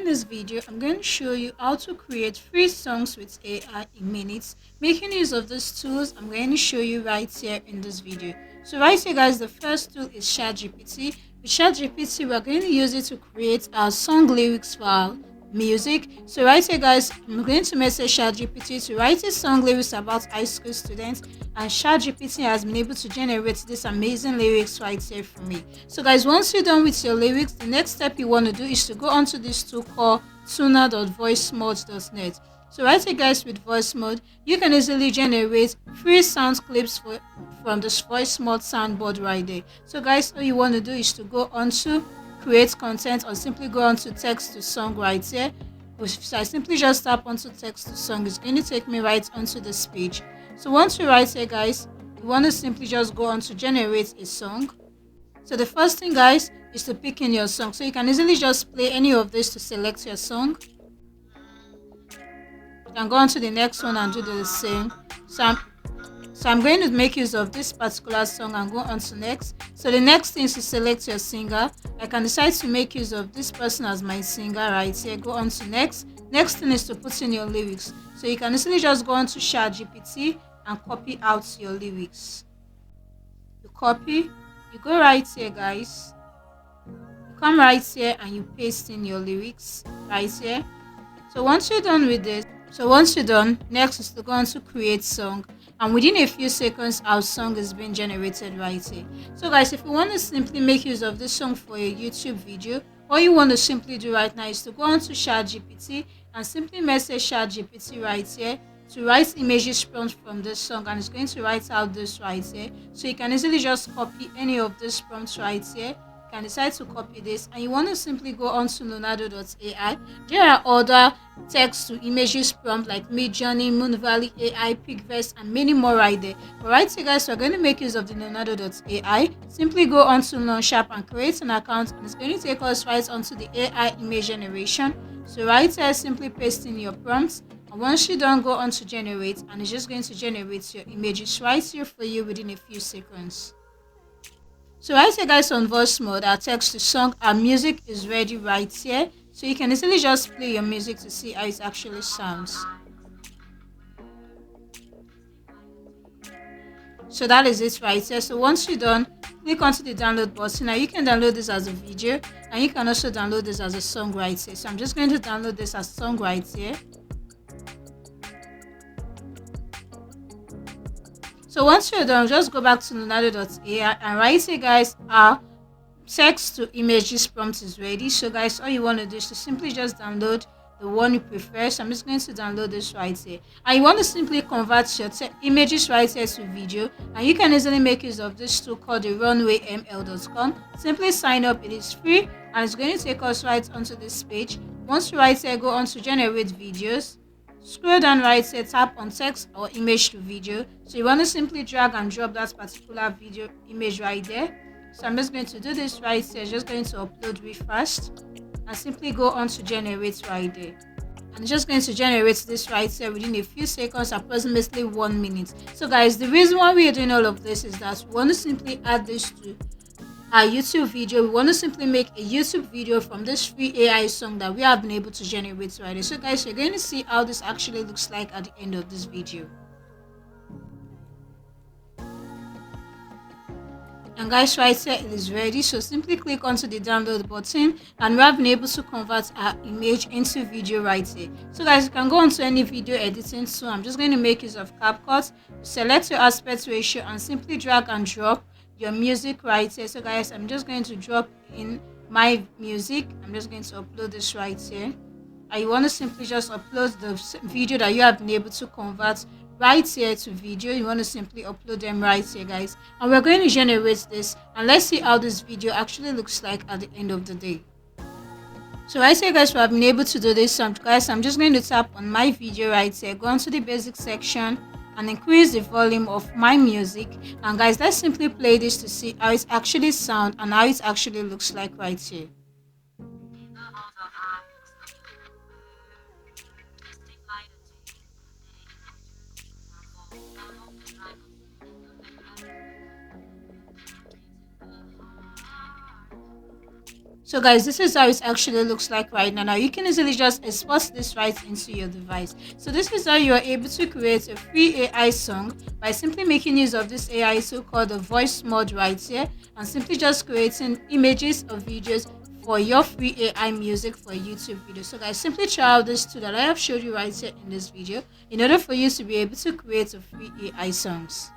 this video, I'm going to show you how to create free songs with AI in minutes. Making use of these tools, I'm going to show you right here in this video. So right here guys, the first tool is ChatGPT. With ChatGPT, we're going to use it to create our song lyrics for our music. So right here guys, I'm going to message ChatGPT to write a song lyrics about high school students, and ChatGPT has been able to generate this amazing lyrics right here for me. So guys, once you're done with your lyrics, the next step you want to do is to go onto this tool called tuner.voicemod.net. So right here guys, with voice mode, you can easily generate free sound clips from this voice mode soundboard right there. So guys, all you want to do is to go onto create content, or simply go onto text to song right here. So I simply just tap onto text to song. It's going to take me right onto this page. So once you're right here guys, you want to simply just go on to generate a song. So the first thing guys is to pick in your song. So you can easily just play any of this to select your song. You can go on to the next one and do the same. So I'm going to make use of this particular song and go on to next. So the next thing is to select your singer. I can decide to make use of this person as my singer right here. Go on to next. Next thing is to put in your lyrics. So you can easily just go on to ChatGPT and copy out your lyrics. You copy, you go right here guys. You come right here and you paste in your lyrics right here. So once you're done with this, next is to go on to create song, and within a few seconds our song is being generated right here. So guys, if you want to simply make use of this song for a YouTube video, all you want to simply do right now is to go on to ChatGPT and simply message ChatGPT right here to write images prompt from this song, and it's going to write out this right here. So you can easily just copy any of these prompts right here. You can decide to copy this, and you want to simply go on to Leonardo.ai. There are other text to images prompt like Midjourney, Moon Valley AI, Pigverse, and many more right there. But right here guys, we're going to make use of the Leonardo.ai. Simply go on to LearnSharp and create an account, and it's going to take us right onto the AI image generation. So right here, simply paste in your prompts, and once you're done, go on to generate, and it's just going to generate your images right here for you within a few seconds. So right here guys, on voice mode, our text to song, our music is ready right here. So you can easily just play your music to see how it actually sounds. So that is it right here. So once you're done, click onto the download button. Now you can download this as a video, and you can also download this as a song right here. So I'm just going to download this as song right here. So once you're done, just go back to Leonardo.ai, and right here guys, our text to images prompt is ready. So guys, all you want to do is to simply just download the one you prefer. So I'm just going to download this right here, and you want to simply convert your images right here to video, and you can easily make use of this tool called the runwayml.com. Simply sign up, it is free, and it's going to take us right onto this page. Once you right here, go on to generate videos. Scroll down right here, tap on text or image to video. So you want to simply drag and drop that particular video image right there. So I'm just going to do this right here, just going to upload real fast, and simply go on to generate right there. And it's just going to generate this right here within a few seconds, approximately 1 minute. So guys, the reason why we are doing all of this is that we want to simply add this to our YouTube video. We want to simply make a YouTube video from this free AI song that we have been able to generate right here. So guys, you're going to see how this actually looks like at the end of this video. And guys, right here it is ready. So simply click onto the download button, and we have been able to convert our image into video right here. So guys, you can go onto any video editing tool. I'm just going to make use of CapCut. Select your aspect ratio and simply drag and drop your music right here. So guys, I'm just going to drop in my music. I'm just going to upload this right here, and you want to simply just upload the video that you have been able to convert right here to video. You want to simply upload them right here guys, and we're going to generate this, and let's see how this video actually looks like at the end of the day. So right here guys, we have been able to do this. So guys, I'm just going to tap on my video right here, go on to the basic section and increase the volume of my music, and guys, let's simply play this to see how it actually sounds and how it actually looks like right here. So guys, this is how it actually looks like right now. Now you can easily just export this right into your device. So this is how you are able to create a free AI song by simply making use of this AI so-called the voice mod right here, and simply just creating images or videos for your free AI music for YouTube video. So guys, simply try out this tool that I have showed you right here in this video in order for you to be able to create a free AI songs.